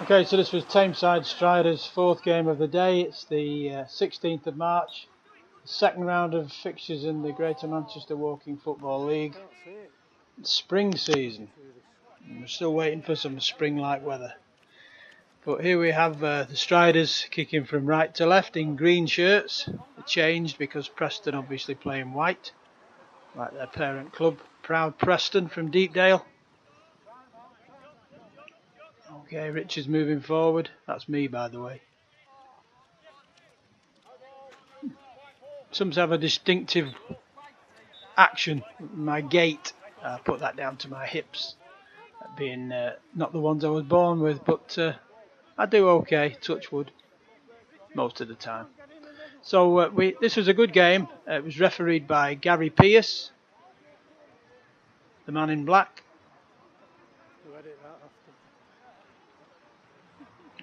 Okay, so this was Tameside Striders' fourth game of the day. It's the 16th of March, the second round of fixtures in the Greater Manchester Walking Football League. It's spring season. We're still waiting for some spring-like weather. But here we have the Striders kicking from right to left in green shirts. They changed because Preston obviously playing white, like their parent club, proud Preston from Deepdale. Okay, Richard's moving forward. That's me, by the way. Some have a distinctive action. My gait, I put that down to my hips, being not the ones I was born with, but I do okay, touch wood, most of the time. So this was a good game. It was refereed by Gary Pearce, the man in black.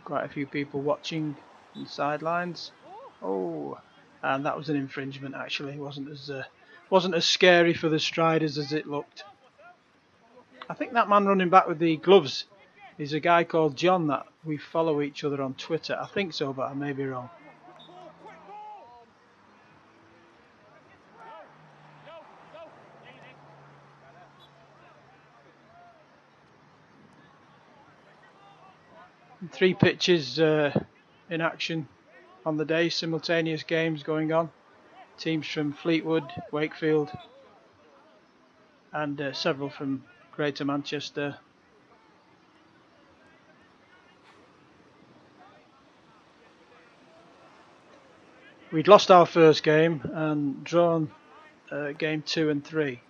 Quite a few people watching on the sidelines. Oh, and that was an infringement. Actually, it wasn't as scary for the Striders as it looked. I think that man running back with the gloves is a guy called John that we follow each other on Twitter. I think so, but I may be wrong. Three pitches in action on the day, simultaneous games going on. Teams from Fleetwood, Wakefield, and several from Greater Manchester. We'd lost our first game and drawn game 2 and 3.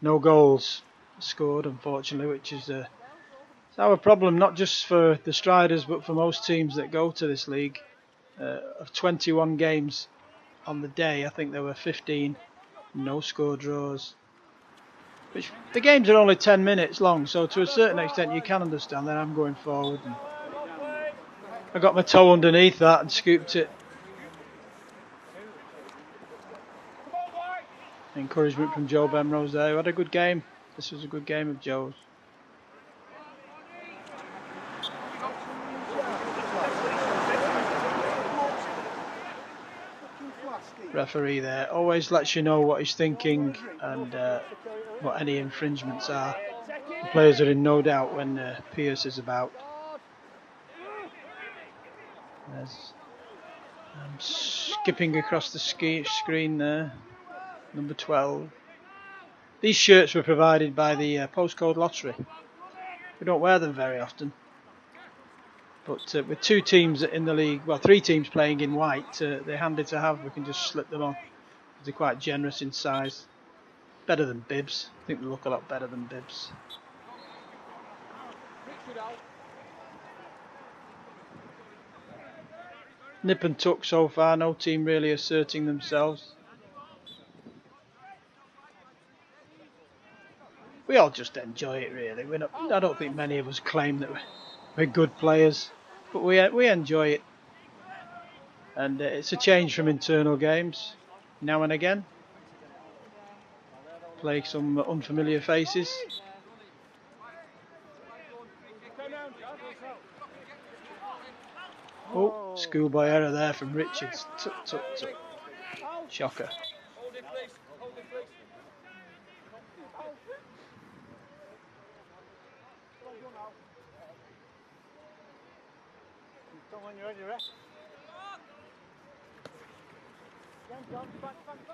No goals scored, unfortunately, which is it's our problem, not just for the Striders, but for most teams that go to this league. Of 21 games on the day, I think there were 15 no score draws. Which the games are only 10 minutes long, so to a certain extent you can understand that I'm going forward. And I got my toe underneath that and scooped it. Encouragement from Joe Bemrose there, who had a good game. This was a good game of Joe's. Referee there always lets you know what he's thinking and what any infringements are. The players are in no doubt when Pearce is about. I'm skipping across the screen there. Number 12. These shirts were provided by the postcode lottery. We don't wear them very often, but with two teams in the league, well, three teams playing in white, they're handy to have. We can just slip them on. They're quite generous in size. Better than bibs. I think they look a lot better than bibs. Nip and tuck so far. No team really asserting themselves. We all just enjoy it, really. I don't think many of us claim that we're good players, but we enjoy it. And it's a change from internal games now and again. Play some unfamiliar faces. Oh, schoolboy error there from Richards. Tuck, tuck, tuck. Shocker.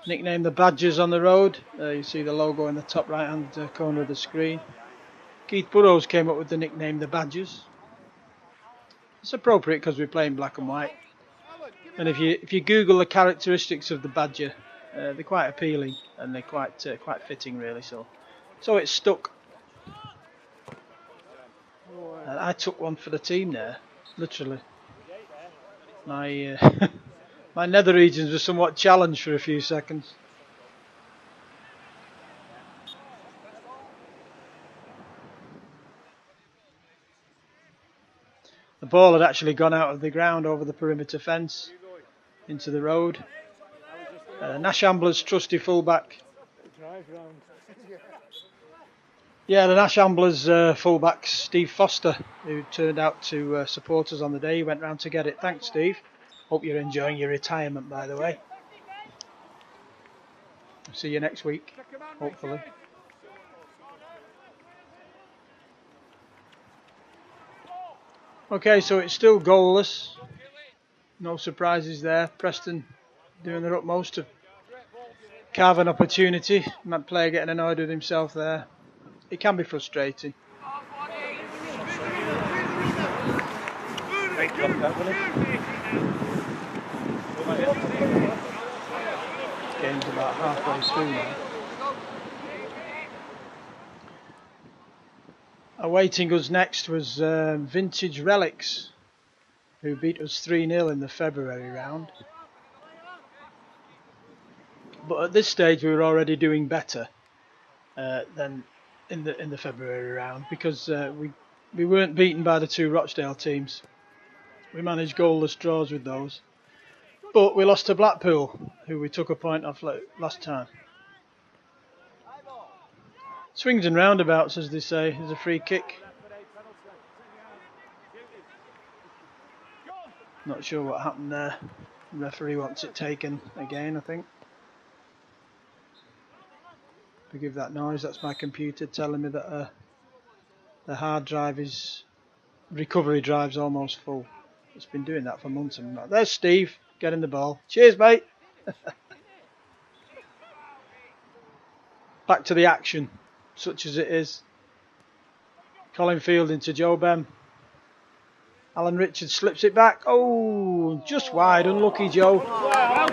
Nicknamed the Badgers on the road. You see the logo in the top right hand corner of the screen. Keith Burrows came up with the nickname the Badgers. It's appropriate because we're playing black and white. And if you Google the characteristics of the Badger, they're quite appealing and they're quite fitting, really. So it's stuck. I took one for the team there, literally. My my nether regions were somewhat challenged for a few seconds. The ball had actually gone out of the ground over the perimeter fence into the road. Nash Ambler's trusty fullback Yeah, the Nash Amblers fullback Steve Foster, who turned out to support us on the day, he went round to get it. Thanks, Steve. Hope you're enjoying your retirement, by the way. See you next week, hopefully. Okay, so it's still goalless. No surprises there. Preston doing their utmost to carve an opportunity. That player getting annoyed with himself there. It can be frustrating. Game's about halfway through now. Awaiting us next was Vintage Relics, who beat us 3-0 in the February round. But at this stage we were already doing better than in the February round, because we weren't beaten by the two Rochdale teams. We managed goalless draws with those. But we lost to Blackpool, who we took a point off last time. Swings and roundabouts, as they say. There's a free kick. Not sure what happened there. The referee wants it taken again, I think. Forgive that noise, that's my computer telling me that the hard drive recovery drive's almost full. It's been doing that for months. There's Steve getting the ball. Cheers, mate. Back to the action, such as it is. Colin Fielding to Joe Bem. Alan Richards slips it back. Oh, just wide. Unlucky, Joe.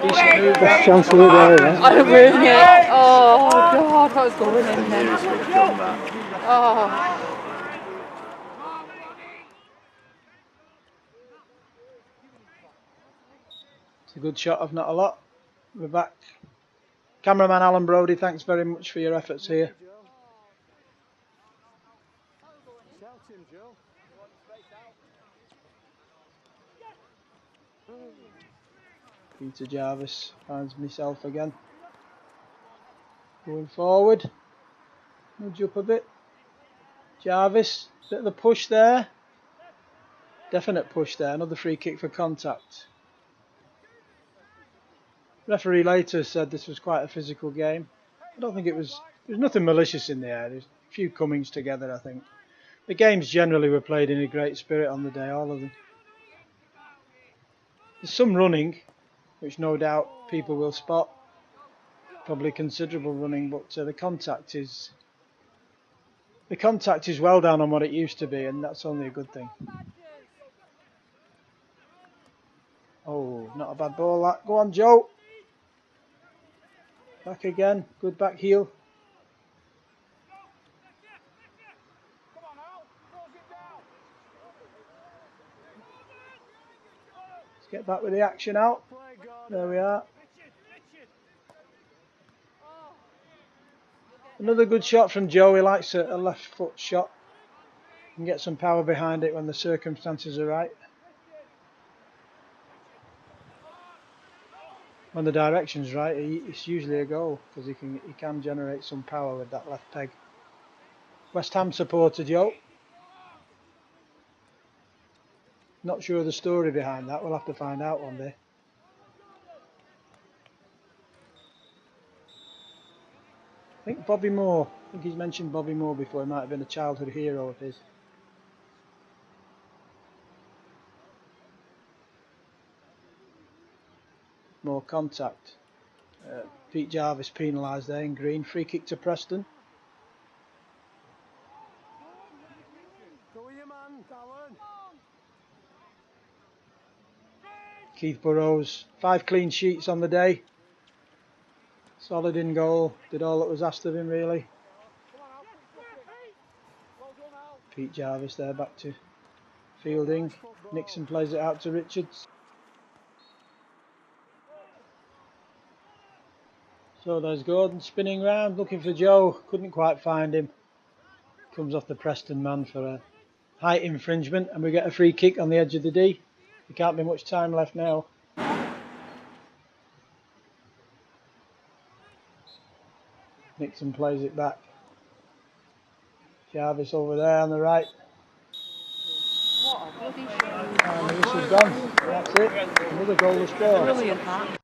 Decent move. Best chance of the day, yeah? I don't ruin it. Oh, God, that was going in then. Oh. It's a good shot of not a lot. We're back. Cameraman Alan Brodie, thanks very much for your efforts here. Peter Jarvis finds myself again. Going forward. Nudge up a bit. Jarvis, bit of a push there. Definite push there. Another free kick for contact. Referee later said this was quite a physical game. I don't think it was. There's nothing malicious in the air. There's a few comings together, I think. The games generally were played in a great spirit on the day, all of them. There's some running, which no doubt people will spot. Probably considerable running, but the contact is well down on what it used to be, and that's only a good thing. Oh, not a bad ball that. Go on, Joe. Back again. Good back heel. Let's get back with the action out. There we are. Another good shot from Joe. He likes a left foot shot. You can get some power behind it when the circumstances are right. When the direction's right, it's usually a goal, because he can generate some power with that left peg. West Ham supporter Joe. Not sure of the story behind that. We'll have to find out one day. I think Bobby Moore. I think he's mentioned Bobby Moore before. He might have been a childhood hero of his. More contact. Pete Jarvis penalised there in green. Free kick to Preston. Keith Burrows, 5 clean sheets on the day. Solid in goal. Did all that was asked of him, really. Pete Jarvis there, back to Fielding. Nixon plays it out to Richards. So there's Gordon spinning round, looking for Joe. Couldn't quite find him. Comes off the Preston man for a height infringement, and we get a free kick on the edge of the D. There can't be much time left now. Nixon plays it back. Jarvis over there on the right. What a bloody show. And the whistle's gone. That's it. Another goal to score. Brilliant that.